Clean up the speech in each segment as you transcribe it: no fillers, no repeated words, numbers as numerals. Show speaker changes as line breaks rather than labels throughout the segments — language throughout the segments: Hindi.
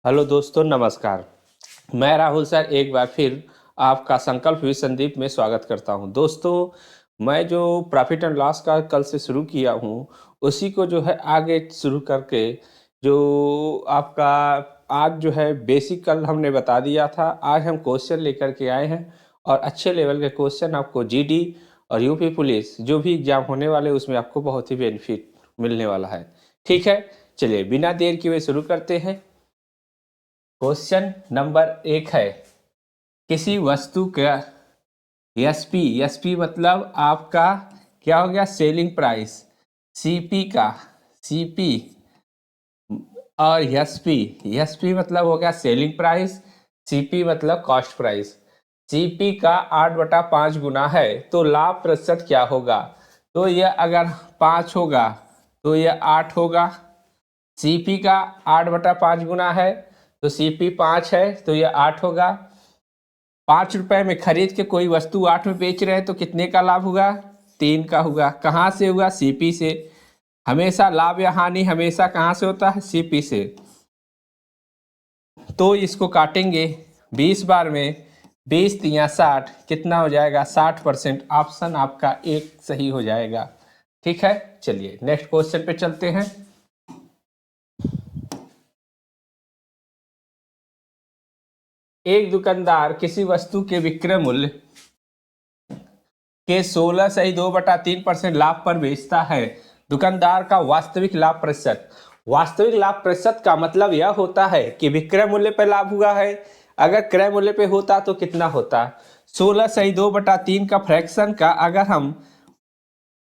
हेलो दोस्तों, नमस्कार। मैं राहुल सर एक बार फिर आपका संकल्प विद संदीप में स्वागत करता हूं। दोस्तों, मैं जो प्रॉफिट एंड लॉस का कल से शुरू किया हूं, उसी को जो है आगे शुरू करके जो आपका आज जो है बेसिक कल हमने बता दिया था, आज हम क्वेश्चन लेकर के आए हैं और अच्छे लेवल के क्वेश्चन आपको जीडी और यूपी पुलिस जो भी एग्जाम होने वाले उसमें आपको बहुत ही बेनिफिट मिलने वाला है। ठीक है, चलिए बिना देर किए हुए शुरू करते हैं। क्वेश्चन नंबर 1 है, किसी वस्तु का एसपी एसपी मतलब आपका क्या हो गया, सेलिंग प्राइस। सीपी का सीपी और एसपी एसपी मतलब हो गया सेलिंग प्राइस, सीपी मतलब कॉस्ट प्राइस। सीपी का 8/5 गुना है तो लाभ प्रतिशत क्या होगा। तो यह अगर 5 होगा तो यह 8 होगा। सीपी का 8/5 गुना है तो सीपी 5 है तो यह 8 होगा। 5 रुपए में खरीद के कोई वस्तु 8 में बेच रहे हैं तो कितने का लाभ होगा, 3 का होगा। कहाँ से होगा, सीपी से। हमेशा लाभ या हानि हमेशा कहाँ से होता है, सीपी से। तो इसको काटेंगे 20 बार में, 20 तिया 60, कितना हो जाएगा 60%। ऑप्शन आपका एक सही हो जाएगा। ठीक है, चलिए नेक्स्ट क्वेश्चन पे चलते हैं। एक दुकानदार किसी वस्तु के विक्रय मूल्य के 16 से 2/3% लाभ पर बेचता है। दुकानदार का वास्तविक लाभ प्रतिशत। वास्तविक लाभ प्रतिशत का मतलब यह होता है कि विक्रय मूल्य पर लाभ हुआ है, अगर क्रय मूल्य पे होता तो कितना होता। 16 से 2/3 का फ्रैक्शन का अगर हम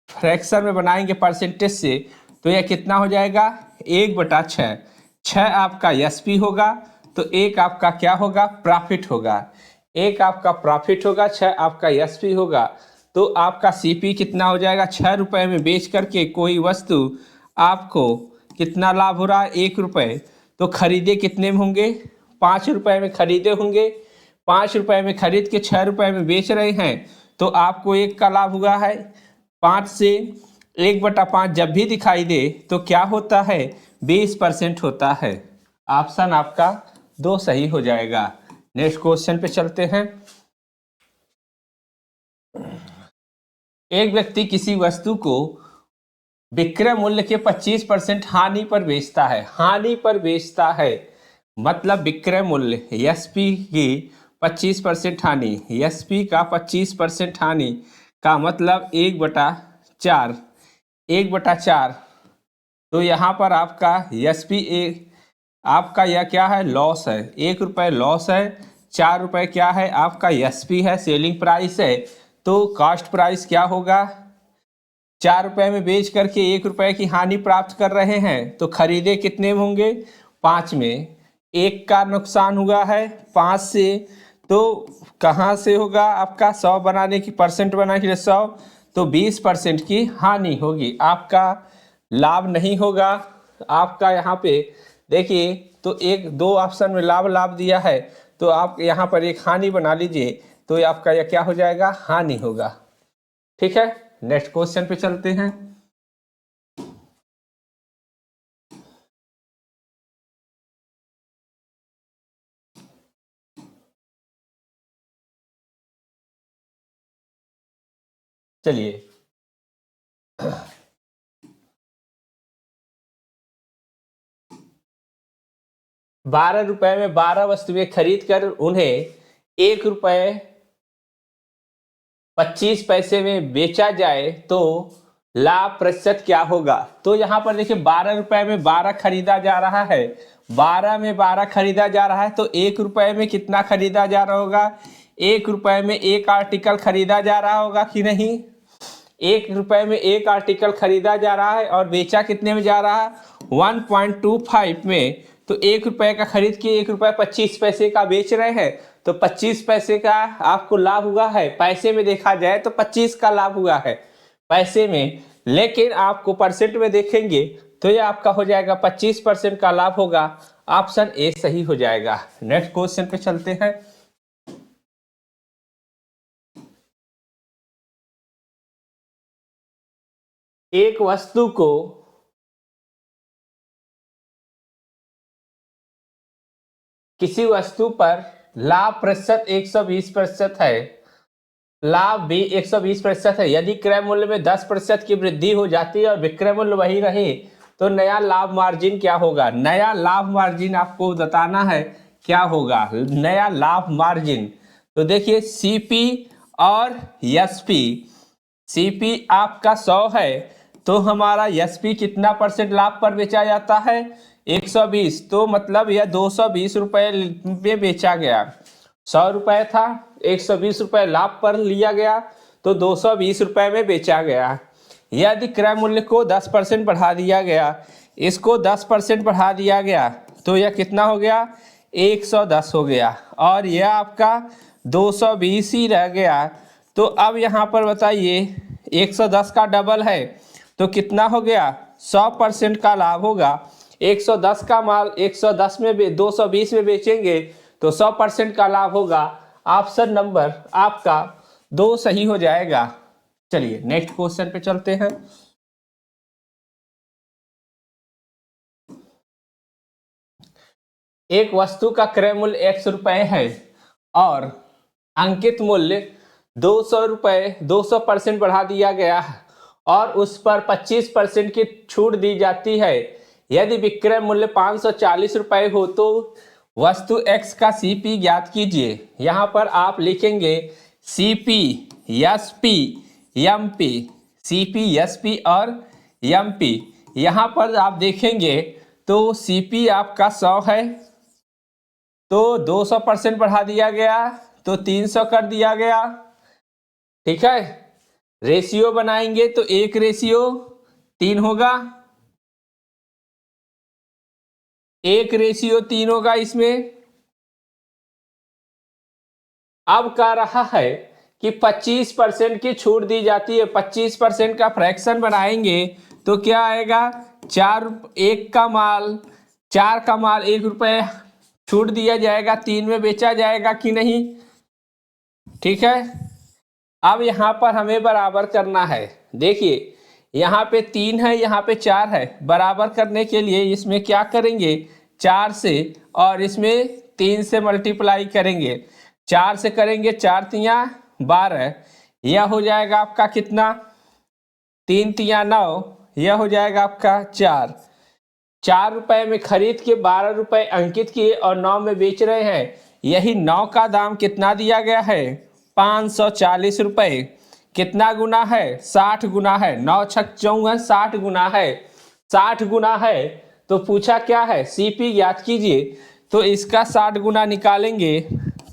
फ्रैक्शन में बनाएंगे परसेंटेज से तो यह कितना हो जाएगा, 1/6। 6 आपका एसपी होगा तो एक आपका क्या होगा, प्रॉफिट होगा। एक आपका प्रॉफिट होगा, 6 आपका एसपी होगा। तो आपका सीपी कितना हो जाएगा, 6 रुपए में बेच करके कोई वस्तु आपको कितना लाभ हो रहा है, 1 रुपए। तो खरीदे कितने में होंगे, 5 रुपए में खरीदे होंगे। 5 रुपए में खरीद के 6 रुपए में बेच रहे हैं तो आपको एक का लाभ हुआ है। 5 से 1/5 जब भी दिखाई दे तो क्या होता है, 20% होता है। ऑप्शन आपका 2 सही हो जाएगा। नेक्स्ट क्वेश्चन पे चलते हैं। एक व्यक्ति किसी वस्तु को विक्रय मूल्य के 25% हानि पर बेचता है। हानि पर बेचता है मतलब विक्रय मूल्य एसपी की 25% हानि, एसपी का 25% हानि का मतलब 1/4, 1/4। तो यहाँ पर आपका एसपी आपका यह क्या है, लॉस है, 1 रुपए लॉस है। 4 रुपए क्या है आपका एसपी है, सेलिंग प्राइस है। तो कॉस्ट प्राइस क्या होगा, 4 रुपए में बेच करके 1 रुपए की हानि प्राप्त कर रहे हैं तो खरीदे कितने में होंगे, 5 में। एक का नुकसान हुआ है 5 से, तो कहाँ से होगा आपका, 100 बनाने की परसेंट बनाने के लिए 100, तो 20% की हानि होगी, आपका लाभ नहीं होगा। आपका यहाँ पे देखिए, तो एक दो ऑप्शन में लाभ लाभ दिया है तो आप यहाँ पर एक हानि बना लीजिए तो आपका यह क्या हो जाएगा, हानि होगा। ठीक है, नेक्स्ट क्वेश्चन पे चलते हैं। चलिए, 12 रुपए में 12 वस्तुएं खरीद कर उन्हें 1 रुपए 25 पैसे में बेचा जाए तो लाभ प्रतिशत क्या होगा। तो यहाँ पर देखिए 12 रुपए में 12 खरीदा जा रहा है, 12 में 12 खरीदा जा रहा है तो 1 रुपए में कितना खरीदा जा रहा होगा, 1 रुपए में एक आर्टिकल खरीदा जा रहा होगा कि नहीं। 1 रुपए में एक आर्टिकल खरीदा जा रहा है और बेचा कितने में जा रहा है, 1.25 में। तो 1 रुपए का खरीद के 1 रुपए 25 पैसे का बेच रहे हैं तो 25 पैसे का आपको लाभ हुआ है। पैसे में देखा जाए तो 25 का लाभ हुआ है पैसे में, लेकिन आपको परसेंट में देखेंगे तो ये आपका हो जाएगा 25% का लाभ होगा। ऑप्शन ए सही हो जाएगा। नेक्स्ट क्वेश्चन पे चलते हैं। एक वस्तु को किसी वस्तु पर लाभ प्रतिशत 120% है, लाभ भी 120% है। यदि क्रय मूल्य में 10% की वृद्धि हो जाती है और विक्रय मूल्य वही रहे तो नया लाभ मार्जिन क्या होगा? नया लाभ मार्जिन आपको बताना है क्या होगा नया लाभ मार्जिन। तो देखिए सीपी और एसपी, सीपी आपका 100 है तो हमारा एसपी कितना परसेंट लाभ पर बेचा जाता है? 120। तो मतलब यह 220 रुपए में बेचा गया। 100 रुपए था, 120 रुपए लाभ पर लिया गया तो 220 रुपए में बेचा गया। यदि क्रय मूल्य को 10% बढ़ा दिया गया, इसको 10% बढ़ा दिया गया तो यह कितना हो गया? 110 हो गया और यह आपका 220 ही रह गया। तो अब यहाँ पर बताइए 110 का डबल है तो कितना हो गया? 100% का लाभ होगा। 110 का माल 110 में 220 में बेचेंगे तो 100% का लाभ होगा। ऑप्शन नंबर आपका 2 सही हो जाएगा। चलिए नेक्स्ट क्वेश्चन पे चलते हैं। एक वस्तु का क्रय मूल्य 100 रुपए है और अंकित मूल्य 200 रुपए 200% बढ़ा दिया गया है और उस पर 25% की छूट दी जाती है। यदि विक्रय मूल्य 540 रुपए हो तो वस्तु X का सीपी ज्ञात कीजिए। यहाँ पर आप लिखेंगे CP, SP, MP, CP, SP और एमपी। यहाँ पर आप देखेंगे तो सीपी आपका 100 है तो 200% बढ़ा दिया गया तो 300 कर दिया गया। ठीक है, रेशियो बनाएंगे तो 1:3 होगा, 1:3 होगा इसमें। अब कह रहा है कि 25% की छूट दी जाती है, 25% का फ्रैक्शन बनाएंगे तो क्या आएगा? 4 का माल 1 रुपए छूट दिया जाएगा, 3 में बेचा जाएगा कि नहीं? ठीक है, अब यहाँ पर हमें बराबर करना है। देखिए यहाँ पे 3 है, यहाँ पे 4 है। बराबर करने के लिए इसमें क्या करेंगे? 4 से और इसमें 3 से मल्टीप्लाई करेंगे। 4 से करेंगे 4 तिया 12, यह हो जाएगा आपका कितना? 3 तिया 9, यह हो जाएगा आपका 4। 4 रुपए में खरीद के 12 रुपए अंकित किए और 9 में बेच रहे हैं। यही 9 का दाम कितना दिया गया है? 540 रुपए। कितना गुना है? 60 गुना है। 9 छक 54, 60 गुना है। 60 गुना है तो पूछा क्या है? सीपी ज्ञात कीजिए। तो इसका 60 गुना निकालेंगे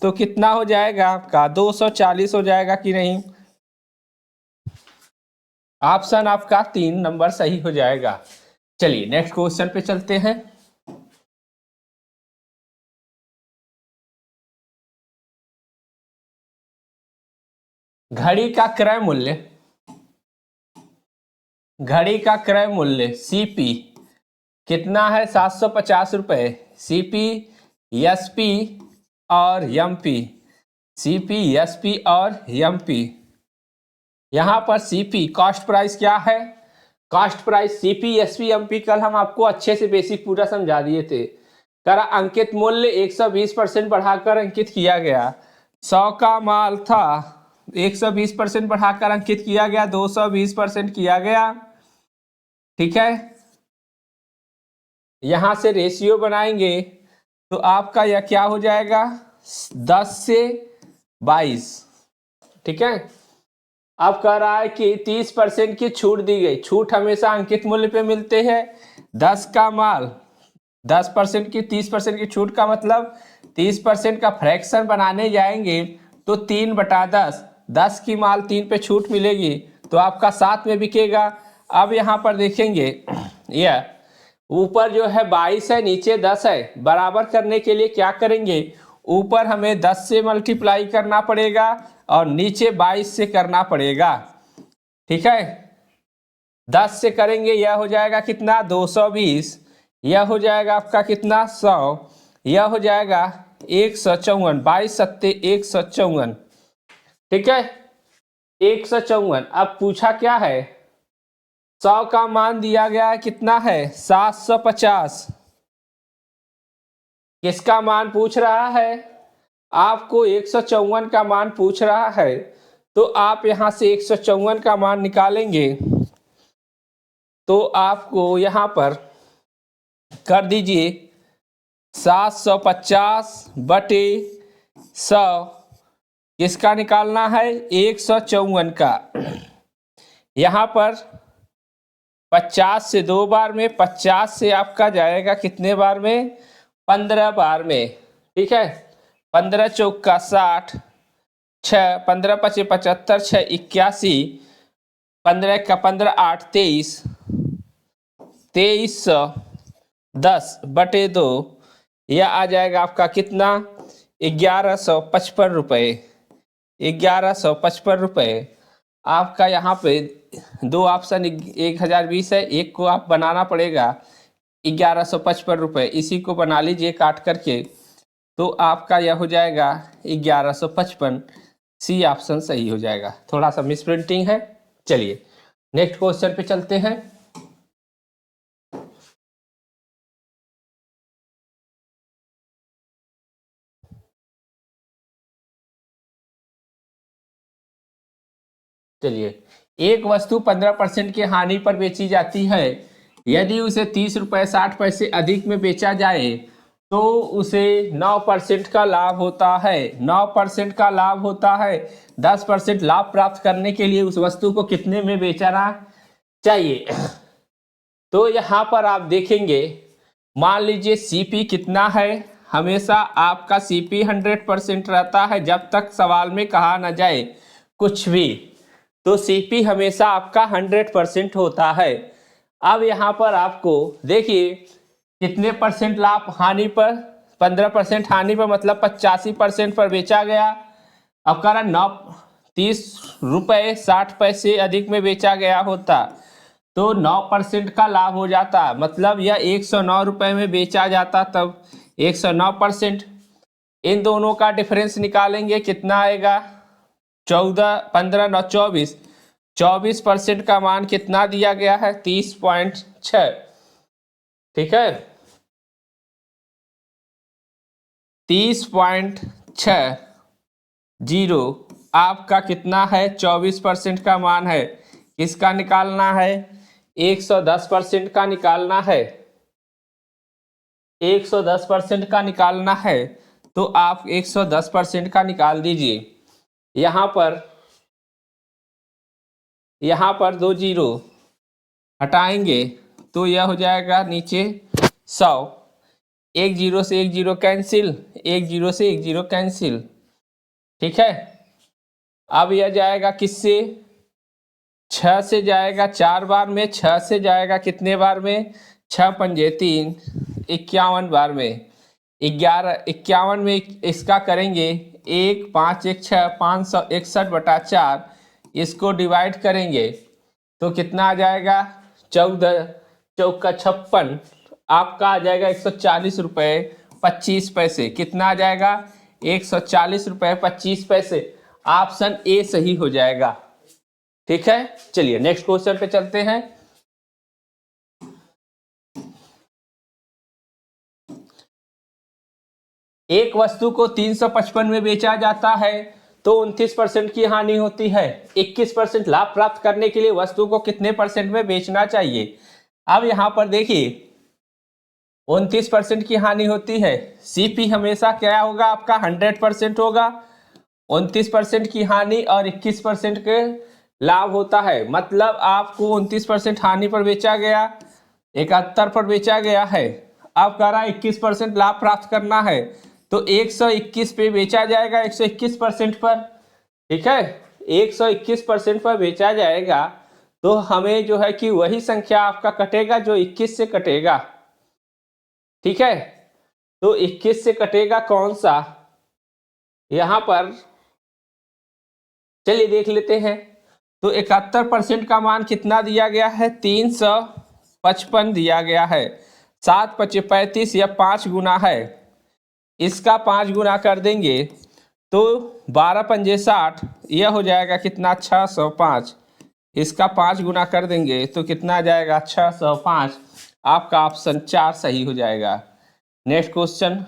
तो कितना हो जाएगा आपका? 240 हो जाएगा कि नहीं? ऑप्शन आपका 3 नंबर सही हो जाएगा। चलिए नेक्स्ट क्वेश्चन पे चलते हैं। घड़ी का क्रय मूल्य, घड़ी का क्रय मूल्य सीपी कितना है? 750 रुपए। सीपी, एसपी और एमपी, सीपी, एसपी और एमपी। यहां पर सीपी कॉस्ट प्राइस क्या है? Cost price CP, SP, MP कल हम आपको अच्छे से बेसिक पूरा समझा दिए थे। करा अंकित मूल्य 120% बढ़ाकर अंकित किया गया। 100 का माल था, 120% बढ़ाकर अंकित किया गया, 220% किया गया। ठीक है, यहां से रेशियो बनाएंगे तो आपका यह क्या हो जाएगा? 10 से 22। ठीक है, अब कह रहा है कि 30% की छूट दी गई। छूट हमेशा अंकित मूल्य पे मिलते हैं। 10 का माल 10% की 30% की छूट का मतलब 30% का फ्रैक्शन बनाने जाएंगे तो 3/10, 10 की माल 3 पे छूट मिलेगी तो आपका 7 में बिकेगा। अब यहाँ पर देखेंगे यह ऊपर जो है 22 है, नीचे 10 है। बराबर करने के लिए क्या करेंगे? ऊपर हमें 10 से मल्टीप्लाई करना पड़ेगा और नीचे 22 से करना पड़ेगा। ठीक है, 10 से करेंगे यह हो जाएगा कितना? 220। यह हो जाएगा आपका कितना? 100। यह हो जाएगा 154। 22 सत्ते 154। ठीक है, 154। अब पूछा क्या है? 100 का मान दिया गया है कितना है? 750। किसका मान पूछ रहा है? आपको 154 का मान पूछ रहा है, तो आप यहां से 154 का मान निकालेंगे तो आपको यहां पर कर दीजिए 750 बटे 100। किसका निकालना है? 154 का। यहाँ पर 50 से 2 बार में, 50 से आपका जाएगा कितने बार में? 15 बार में। ठीक है, 15 चौका 60, 6 15 पचे 75, 6 81, 15 का 15 8 23, 2310 बटे 2, यह आ जाएगा आपका कितना? 1155 रुपये। 1155 रुपये। आपका यहाँ पे दो ऑप्शन 1020 है, एक को आप बनाना पड़ेगा 1155 रुपये। इसी को बना लीजिए काट करके, तो आपका यह हो जाएगा 1155। सी ऑप्शन सही हो जाएगा। थोड़ा सा मिस प्रिंटिंग है। चलिए नेक्स्ट क्वेश्चन पे चलते हैं। चलिए, एक वस्तु 15% की हानि पर बेची जाती है। यदि उसे 30 रुपये 60 पैसे अधिक में बेचा जाए तो उसे 9% का लाभ होता है। 9% का लाभ होता है। 10% लाभ प्राप्त करने के लिए उस वस्तु को कितने में बेचना चाहिए? तो यहाँ पर आप देखेंगे, मान लीजिए सीपी कितना है? हमेशा आपका सीपी 100% रहता है जब तक सवाल में कहा न जाए कुछ भी। तो सीपी हमेशा आपका 100% होता है। अब यहाँ पर आपको देखिए कितने परसेंट लाभ हानि पर? 15% हानि पर, मतलब 85% पर बेचा गया। अब कह रहा 30 रुपये 60 पैसे अधिक में बेचा गया होता तो 9% का लाभ हो जाता, मतलब यह 109 रुपये में बेचा जाता, तब 109%। इन दोनों का डिफरेंस निकालेंगे, कितना आएगा? 14 15 9 24। 24% का मान कितना दिया गया है? 30.6। ठीक है, 30.60 आपका कितना है? 24% का मान है। किसका निकालना है? 110% का निकालना है। 110% का निकालना है, तो आप 110% का निकाल दीजिए। यहाँ पर 2 जीरो हटाएंगे तो यह हो जाएगा नीचे 100। 1 जीरो से 1 जीरो कैंसिल, 1 जीरो से 1 जीरो कैंसिल। ठीक है, अब यह जाएगा किससे? 6 से जाएगा 4 बार में। 6 से जाएगा कितने बार में? 6 पंजे 3, 51 बार में। 51 में इसका करेंगे 1 5 1 6 561/4। इसको डिवाइड करेंगे तो कितना आ जाएगा? 14 चौका 56, आपका आ जाएगा 140 रुपये 25 पैसे। कितना आ जाएगा? 140 रुपये 25 पैसे। ऑप्शन ए सही हो जाएगा। ठीक है, चलिए नेक्स्ट क्वेश्चन पे चलते हैं। एक वस्तु को 355 में बेचा जाता है तो 29% की हानि होती है। 21% लाभ प्राप्त करने के लिए वस्तु को कितने परसेंट में बेचना चाहिए? अब यहां पर देखिए 29% की हानि होती है। सीपी हमेशा क्या होगा? आपका 100% होगा। 29% की हानि और 21% के लाभ होता है, मतलब आपको 29% हानि पर बेचा गया, 71 पर बेचा गया है। अब कह रहा है 21% लाभ प्राप्त करना है, तो 121 पे बेचा जाएगा, 121% पर। ठीक है, 121% पर बेचा जाएगा तो हमें जो है कि वही संख्या आपका कटेगा जो 21 से कटेगा। ठीक है, तो 21 से कटेगा कौन सा? यहां पर चलिए देख लेते हैं। तो 71% का मान कितना दिया गया है? 355 दिया गया है। 7 पचे 35 या 5 गुना है। इसका 5 गुना कर देंगे तो 12 पंजे 60, यह हो जाएगा कितना? 605। इसका 5 गुना कर देंगे तो कितना आ जाएगा? 605। आपका ऑप्शन 4 सही हो जाएगा। Next question.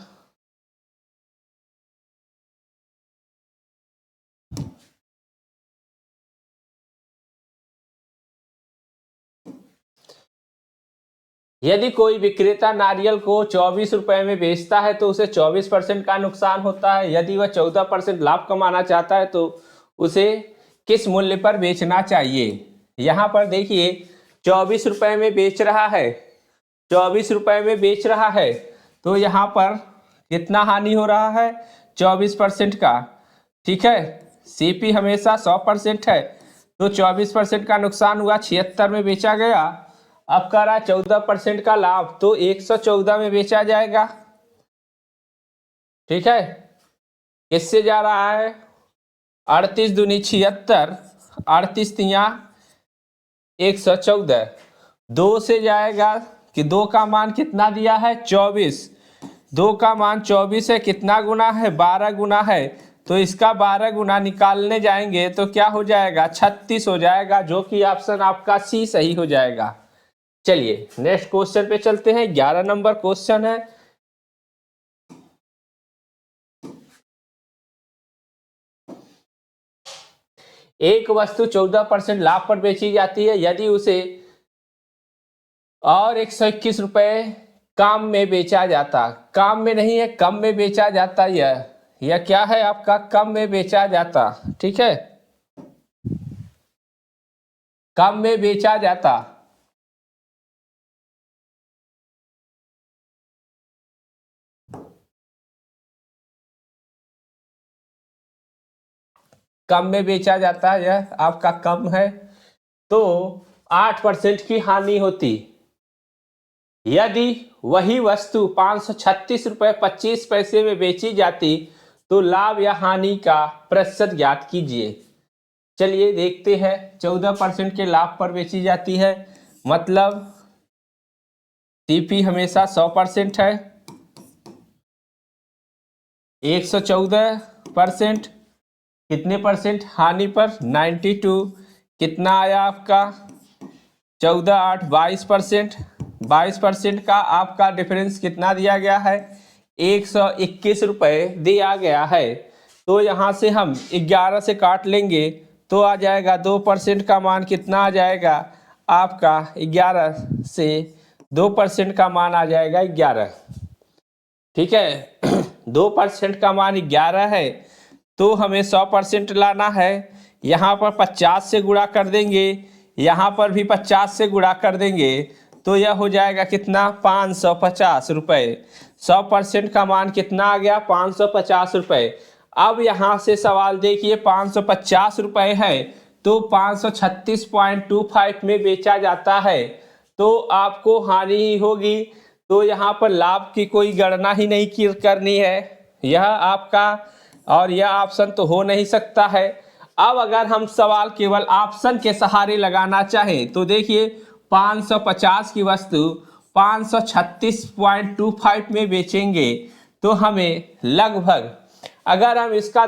यदि कोई विक्रेता नारियल को 24 रुपए में बेचता है तो उसे 24% का नुकसान होता है। यदि वह 14% लाभ कमाना चाहता है तो उसे किस मूल्य पर बेचना चाहिए। यहाँ पर देखिए 24 रुपए में बेच रहा है, 24 रुपए में बेच रहा है, तो यहाँ पर कितना हानि हो रहा है, 24% का। ठीक है, सीपी हमेशा 100% है, तो 24% का नुकसान हुआ, 76 में बेचा गया। अब कर रहा 14% का लाभ, तो 114 में बेचा जाएगा। ठीक है, किससे जा रहा है, 38 दूनी 76, 38 तिया 114, 2 से जाएगा कि 2 का मान कितना दिया है, 24, 2 का मान 24 है, कितना गुना है, 12 गुना है, तो इसका 12 गुना निकालने जाएंगे तो क्या हो जाएगा, 36 हो जाएगा, जो कि ऑप्शन आपका सी सही हो जाएगा। चलिए नेक्स्ट क्वेश्चन पे चलते हैं। 11 नंबर क्वेश्चन है, एक वस्तु 14% लाभ पर बेची जाती है यदि उसे और 121 रुपए काम में बेचा जाता, काम में नहीं है, कम में बेचा जाता, यह क्या है आपका, कम में बेचा जाता। ठीक है, कम में बेचा जाता, कम में बेचा जाता, यह आपका कम है, तो 8% की हानि होती। यदि वही वस्तु 536 रुपए 25 पैसे में बेची जाती तो लाभ या हानि का प्रतिशत ज्ञात कीजिए। चलिए देखते हैं, 14% के लाभ पर बेची जाती है, मतलब सीपी हमेशा 100% है, 114%, कितने परसेंट हानि पर, 92, कितना आया आपका, 14 8 22%, 22% का आपका डिफरेंस कितना दिया गया है, 121 रुपये दिया गया है। तो यहाँ से हम 11 से काट लेंगे तो आ जाएगा 2% का मान कितना आ जाएगा आपका, 11 से 2% का मान आ जाएगा 11। ठीक है, 2% का मान 11 है, तो हमें 100% लाना है। यहाँ पर 50 से गुणा कर देंगे, यहाँ पर भी 50 से गुणा कर देंगे, तो यह हो जाएगा कितना, 550 रुपये। 100% का मान कितना आ गया, 550 रुपये। अब यहाँ से सवाल देखिए, 550 रुपये है तो 536.25 में बेचा जाता है, तो आपको हानि ही होगी। तो यहाँ पर लाभ की कोई गणना ही नहीं करनी है, यह आपका, और यह ऑप्शन तो हो नहीं सकता है। अब अगर हम सवाल केवल ऑप्शन के सहारे लगाना चाहें तो देखिए 550 की वस्तु 536.25 में बेचेंगे तो हमें लगभग, अगर हम इसका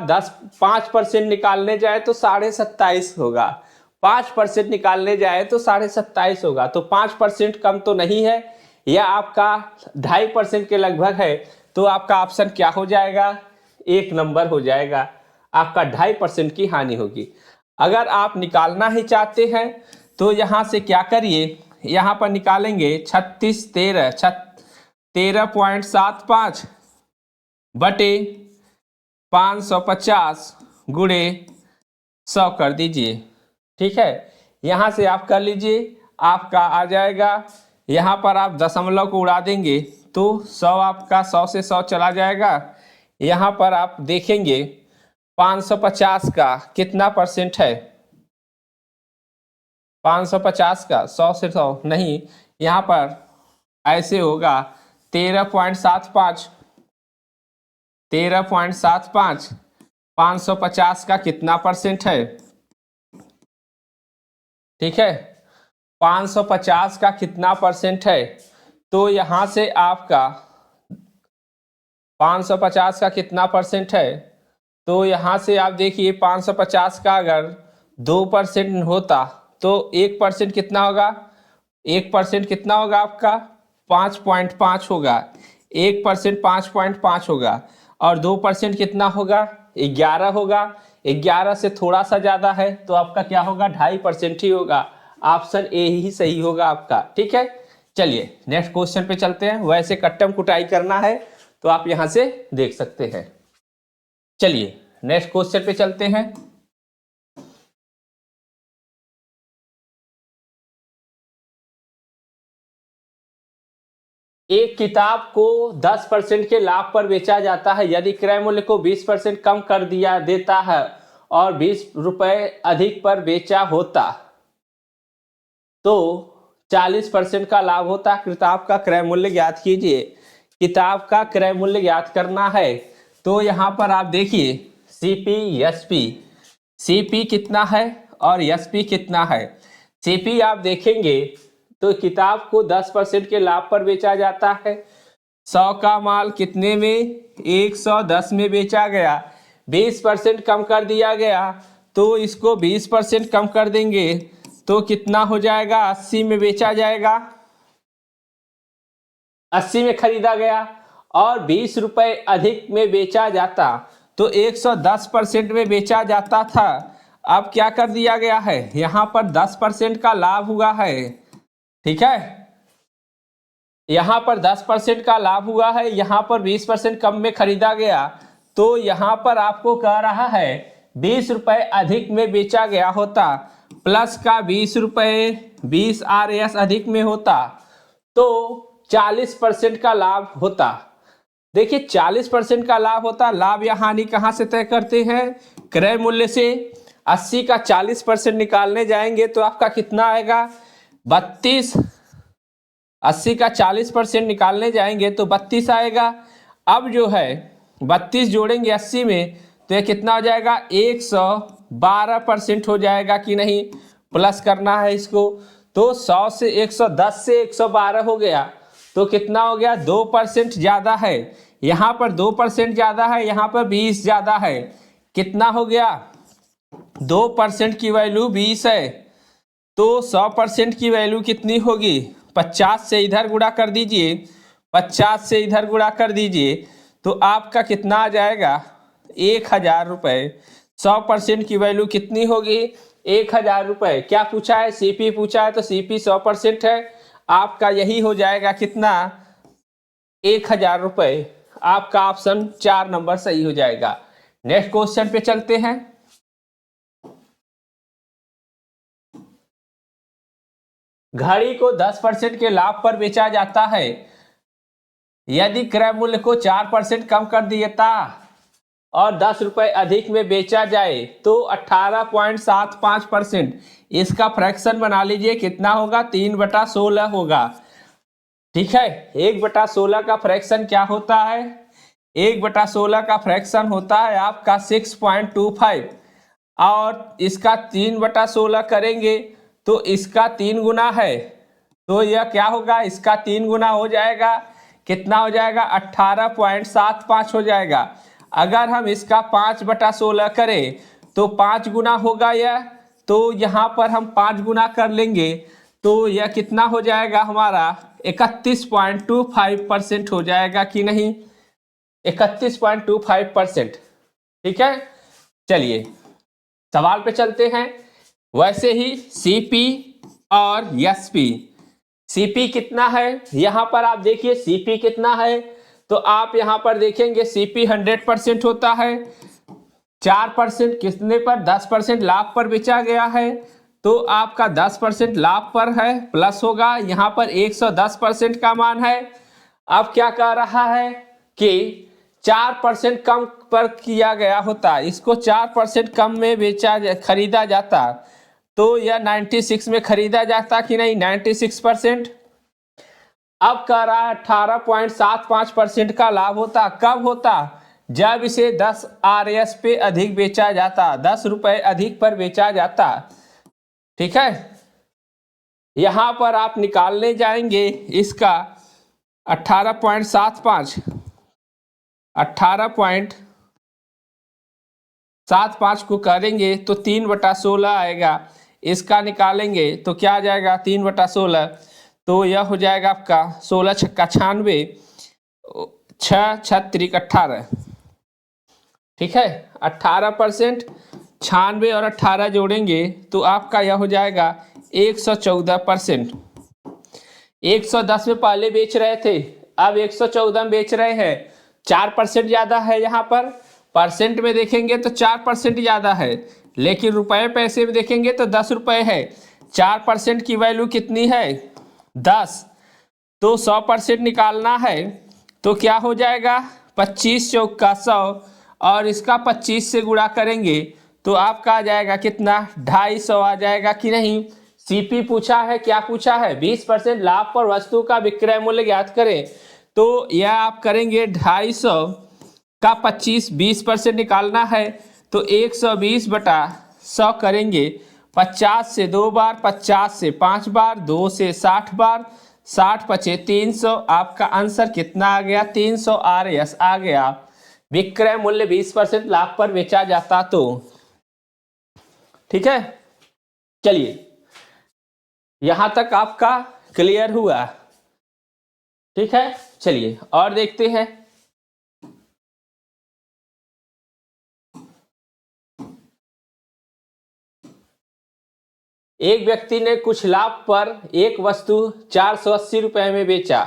5% निकालने जाए तो 27.5 होगा, 5% निकालने जाए तो 27.5 होगा, तो 5% कम तो नहीं है, यह आपका 2.5% के लगभग है, तो आपका ऑप्शन क्या हो जाएगा, 1 नंबर हो जाएगा, आपका 2.5% की हानि होगी। अगर आप निकालना ही चाहते हैं तो यहाँ से क्या करिए, यहाँ पर निकालेंगे 13.75 बटे 550 गुणे 100 कर दीजिए। ठीक है, यहाँ से आप कर लीजिए, आपका आ जाएगा, यहाँ पर आप दशमलव को उड़ा देंगे तो 100 आपका 100 से 100 चला जाएगा। यहाँ पर आप देखेंगे 550 का कितना परसेंट है, 550 का 100 से 100 नहीं, यहाँ पर ऐसे होगा 13.75, 13.75, 550 का कितना परसेंट है, ठीक है, 550 का कितना परसेंट है, तो यहाँ से आपका 550 का कितना परसेंट है, तो यहाँ से आप देखिए 550 का अगर 2% होता तो 1% कितना होगा, 1% कितना होगा आपका 5.5 होगा, 1% 5.5 होगा, और 2% कितना होगा 11 होगा, 11 से थोड़ा सा ज़्यादा है तो आपका क्या होगा 2.5% ही होगा, ऑप्शन ए ही सही होगा आपका। ठीक है, चलिए नेक्स्ट क्वेश्चन पे चलते हैं। वैसे कट्टम कुटाई करना है तो आप यहां से देख सकते हैं। चलिए नेक्स्ट क्वेश्चन पे चलते हैं। एक किताब को 10% के लाभ पर बेचा जाता है। यदि क्रय मूल्य को 20% कम कर दिया देता है और 20 रुपए अधिक पर बेचा होता तो 40% का लाभ होता। किताब का क्रय मूल्य ज्ञात कीजिए। किताब का क्रय मूल्य ज्ञात करना है तो यहां पर आप देखिए सीपी एसपी, सीपी कितना है और एसपी कितना है। सीपी आप देखेंगे तो किताब को 10% के लाभ पर बेचा जाता है। 100 का माल कितने में, 110 में बेचा गया। 20% कम कर दिया गया तो इसको 20% कम कर देंगे तो कितना हो जाएगा, 80 में बेचा जाएगा। 80 में खरीदा गया और 20 रुपए अधिक में बेचा जाता तो 110% में बेचा जाता था। अब क्या कर दिया गया है, यहां पर 10% का लाभ हुआ है। ठीक है, यहां पर 10% का लाभ हुआ है, यहां पर 20% कम में खरीदा गया तो यहां पर आपको कह रहा है 20 रुपए अधिक में बेचा गया होता, प्लस का 20 रुपए 20 RS अधिक में होता तो 40% का लाभ होता। देखिए 40% का लाभ होता। लाभ या हानि कहां से तय करते हैं, क्रय मूल्य से। 80 का 40% निकालने जाएंगे तो आपका कितना आएगा, 32। 80 का 40% निकालने जाएंगे तो 32 आएगा। अब जो है 32 जोड़ेंगे 80 में तो ये कितना हो जाएगा, 112% हो जाएगा कि नहीं। प्लस करना है इसको तो 100 से 110 से 112 हो गया तो कितना हो गया, 2% ज्यादा है। यहां पर 2% ज्यादा है, यहां पर 20 ज्यादा है। कितना हो गया, 2% की वैल्यू 20 है तो 100% की वैल्यू कितनी होगी, 50 से इधर गुणा कर दीजिए, 50 से इधर गुणा कर दीजिए तो आपका कितना आ जाएगा, 1000 रुपये। 100% की वैल्यू कितनी होगी, 1000 रुपये। क्या पूछा है, सीपी पूछा है तो सीपी 100% है। आपका यही हो जाएगा कितना, 1000 रुपये। आपका ऑप्शन 4 नंबर सही हो जाएगा। नेक्स्ट क्वेश्चन पे चलते हैं। घड़ी को 10% के लाभ पर बेचा जाता है। यदि क्रय मूल्य को 4% कम कर देता और 10 रुपए अधिक में बेचा जाए तो 18.75%। इसका फ्रैक्शन बना लीजिए, कितना होगा, 3/16 होगा। ठीक है, 1/16 का फ्रैक्शन क्या होता है, 1/16 का फ्रैक्शन होता है आपका 6.25 और इसका 3/16 करेंगे तो इसका 3 गुना है तो यह क्या होगा, इसका 3 गुना हो जाएगा। कितना हो जाएगा, 18.75 हो जाएगा। अगर हम इसका 5/16 करें तो 5 गुना होगा यह, तो यहाँ पर हम 5 गुना कर लेंगे तो यह कितना हो जाएगा हमारा, 31.25% हो जाएगा कि नहीं, 31.25%। ठीक है, चलिए सवाल पे चलते हैं। वैसे ही सीपी और एसपी, सीपी कितना है, यहां पर आप देखिए सीपी कितना है तो आप यहां पर देखेंगे सीपी 100% होता है। 4% कितने पर, 10% लाभ पर बेचा गया है तो आपका 10% लाभ पर है, प्लस होगा यहां पर 110% का मान है। अब क्या कह रहा है कि 4% कम पर किया गया होता, इसको 4% कम में बेचा खरीदा जाता तो यह 96 में खरीदा जाता कि नहीं, 96%। अब कह रहा है 18.75% का लाभ होता, कब होता, जब इसे 10 RS पे अधिक बेचा जाता, 10 रुपए अधिक पर बेचा जाता। ठीक है, यहां पर आप निकालने जाएंगे इसका 18.75 को करेंगे तो 3/16 आएगा। इसका निकालेंगे तो क्या आ जाएगा, 3/16 तो यह हो जाएगा आपका 16 छक्का 96, 6 6 18। ठीक है, 18%, 96 और 18 जोड़ेंगे तो आपका यह हो जाएगा 114%। 110 में पहले बेच रहे थे, अब 114 में बेच रहे हैं, 4% ज्यादा है। यहाँ पर परसेंट में देखेंगे तो 4% ज्यादा है, लेकिन रुपए पैसे में देखेंगे तो 10 रुपए है। 4% की वैल्यू कितनी है? 10। तो 100% निकालना है तो क्या हो जाएगा? 25 चौका 100, और इसका 25 से गुणा करेंगे तो आपका आ जाएगा कितना? 250 आ जाएगा कि नहीं? सीपी पूछा है, क्या पूछा है? 20% लाभ पर वस्तु का विक्रय मूल्य ज्ञात करें। तो यह आप करेंगे 250 का 25, 20% निकालना है तो 120 बटा 100 करेंगे। 50 से 2 बार, 50 से 5 बार, 2 से 60 बार, 60 पचे 300। आपका आंसर कितना आ गया? 300 RS आ गया। विक्रय मूल्य 20% लाभ पर बेचा जाता तो। ठीक है, चलिए यहां तक आपका क्लियर हुआ? ठीक है, चलिए और देखते हैं। एक व्यक्ति ने कुछ लाभ पर एक वस्तु 480 रुपए में बेचा।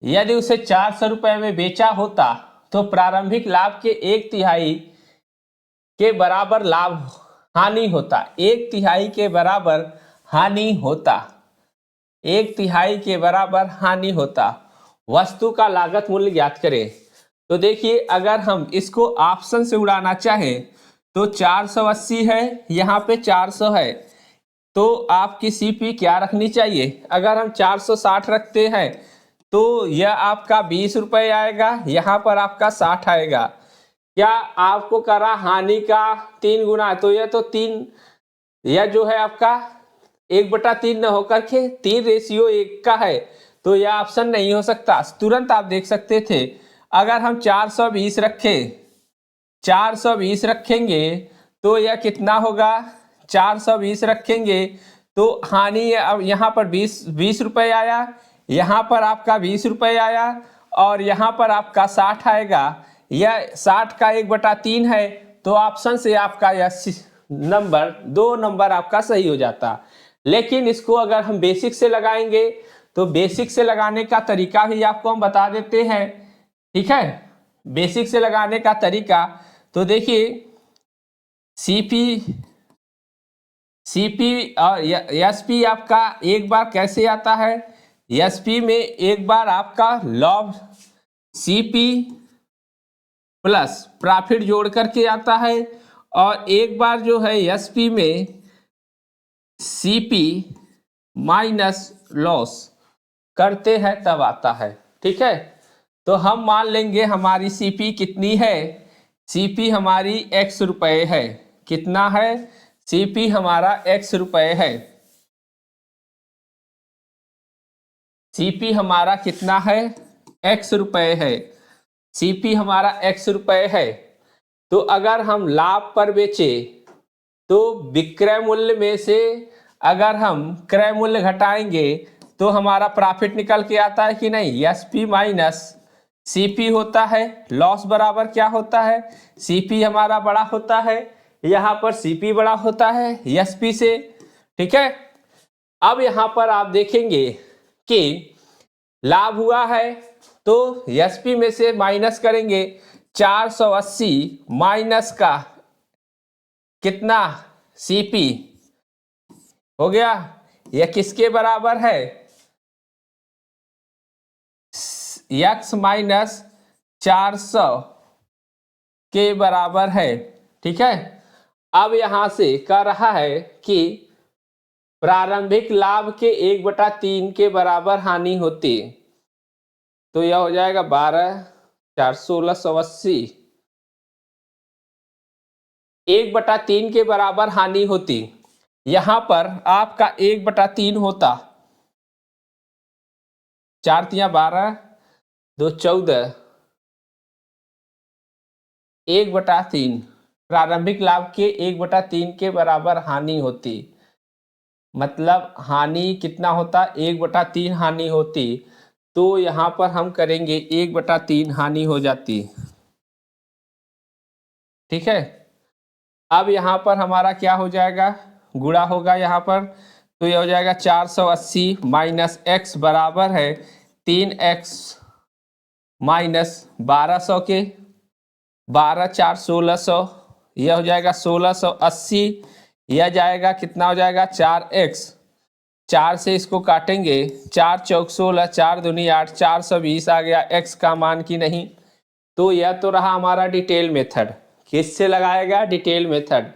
यदि उसे 400 रुपए में बेचा होता तो प्रारंभिक लाभ के 1/3 के बराबर लाभ हानि होता। 1/3 के बराबर हानि होता। 1/3 के बराबर हानि होता। वस्तु का लागत मूल्य ज्ञात करें। तो देखिए, अगर हम इसको ऑप्शन से उड़ाना चाहें तो 480 है, यहाँ पे 400 है, तो आपकी सीपी क्या रखनी चाहिए? अगर हम 460 रखते हैं तो यह आपका 20 रुपए आएगा, यहाँ पर आपका 60 आएगा। क्या आपको करा हानि का 3 गुना, तो यह तो 3, यह जो है आपका 1/3 न होकर के 3:1 का है, तो यह ऑप्शन नहीं हो सकता। तुरंत आप देख सकते थे। अगर हम 420 रखें, 420 रखेंगे तो यह कितना होगा? 420 रखेंगे तो हानि अब यहाँ पर 20 रुपए आया, यहाँ पर आपका 20 रुपए आया, और यहाँ पर आपका 60 आएगा। यह 60 का 1/3 है, तो ऑप्शन से आपका यह नंबर 2 नंबर आपका सही हो जाता। लेकिन इसको अगर हम बेसिक से लगाएंगे तो बेसिक से लगाने का तरीका भी आपको हम बता देते हैं। ठीक है, बेसिक से लगाने का तरीका तो देखिए, सीपी और एसपी आपका एक बार कैसे आता है? एसपी में एक बार आपका लॉग सीपी प्लस प्रॉफिट जोड़ करके आता है, और एक बार जो है एसपी में सीपी माइनस लॉस करते हैं तब आता है। ठीक है, तो हम मान लेंगे हमारी सीपी कितनी है? सीपी हमारी x रुपए है। कितना है? सीपी हमारा x रुपए है। सीपी हमारा कितना है? x रुपए है। सीपी हमारा x रुपए है। तो अगर हम लाभ पर बेचे तो विक्रय मूल्य में से अगर हम क्रय मूल्य घटाएंगे तो हमारा प्रॉफिट निकल के आता है कि नहीं? एसपी माइनस सीपी होता है। लॉस बराबर क्या होता है? सीपी हमारा बड़ा होता है, यहाँ पर सीपी बड़ा होता है एसपी से। ठीक है, अब यहाँ पर आप देखेंगे कि लाभ हुआ है तो एसपी में से माइनस करेंगे 480 माइनस का कितना? सीपी हो गया। यह किसके बराबर है? x माइनस 400 के बराबर है। ठीक है, अब यहां से कह रहा है कि प्रारंभिक लाभ के 1/3 के बराबर हानि होती, तो यह हो जाएगा 12 4 1680। 1/3 के बराबर हानि होती, यहां पर आपका 1/3 होता। 4 तिया 12, 2 14, 1/3 प्रारंभिक लाभ के 1/3 के बराबर हानि होती। मतलब हानि कितना होता? 1/3 हानि होती, तो यहां पर हम करेंगे 1/3 हानि हो जाती। ठीक है, अब यहां पर हमारा क्या हो जाएगा? गुणा होगा यहाँ पर, तो ये हो जाएगा 480 माइनस x बराबर है 3x माइनस 1200 के 12 4 1600, यह हो जाएगा 1680। यह जाएगा कितना हो जाएगा 4x, 4 से इसको काटेंगे 4 चौक 16, 4 दूनी 8, 420 आ गया x का मान की नहीं। तो यह तो रहा हमारा डिटेल मेथड। किससे लगाएगा? Detail method.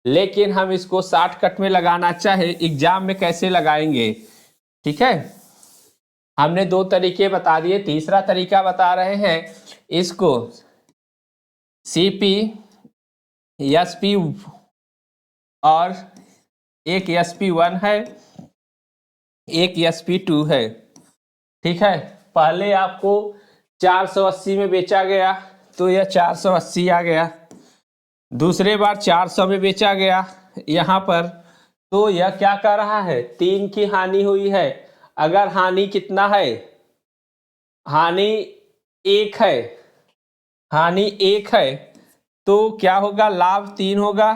लेकिन हम इसको शॉर्टकट में लगाना चाहे एग्जाम में कैसे लगाएंगे? ठीक है, हमने 2 तरीके बता दिए, तीसरा तरीका बता रहे हैं। इसको CP SP और एक SP1 है, एक SP2 है। ठीक है, पहले आपको 480 में बेचा गया तो यह 480 आ गया, दूसरे बार 400 में बेचा गया यहाँ पर, तो यह क्या कर रहा है? 3 की हानि हुई है। अगर हानि कितना है? हानि 1 है, हानि 1 है, तो क्या होगा? लाभ 3 होगा।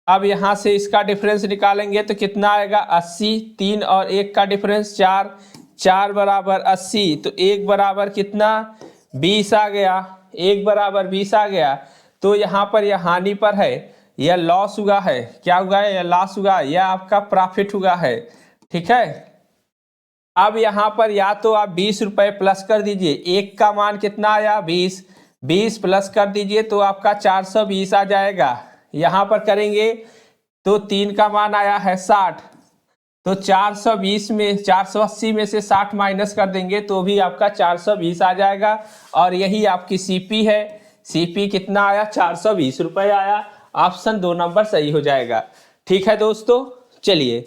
अब यहां से इसका डिफरेंस निकालेंगे तो कितना आएगा? 80। 3 और 1 का डिफरेंस 4, 4 बराबर 80, तो 1 बराबर कितना? 20 आ गया, 1 बराबर 20 आ गया। तो यहाँ पर यह हानि पर है, यह लॉस हुआ है। क्या हुआ है? यह लॉस हुआ, यह आपका प्रॉफिट हुआ है। ठीक है, अब यहाँ पर या तो आप 20 रुपये प्लस कर दीजिए, 1 का मान कितना आया? 20, 20 प्लस कर दीजिए तो आपका 420 आ जाएगा। यहाँ पर करेंगे तो 3 का मान आया है 60, तो 420 में 480 में से 60 माइनस कर देंगे तो भी आपका 420 आ जाएगा। और यही आपकी CP है। CP कितना आया? 420 रुपये आया। ऑप्शन 2 नंबर सही हो जाएगा। ठीक है दोस्तों, चलिए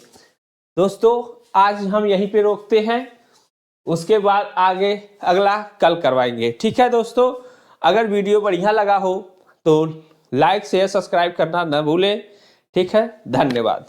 दोस्तों आज हम यहीं पे रोकते हैं, उसके बाद आगे अगला कल करवाएंगे। ठीक है दोस्तों, अगर वीडियो बढ़िया लगा हो तो लाइक शेयर सब्सक्राइब करना न भूलें। ठीक है, धन्यवाद।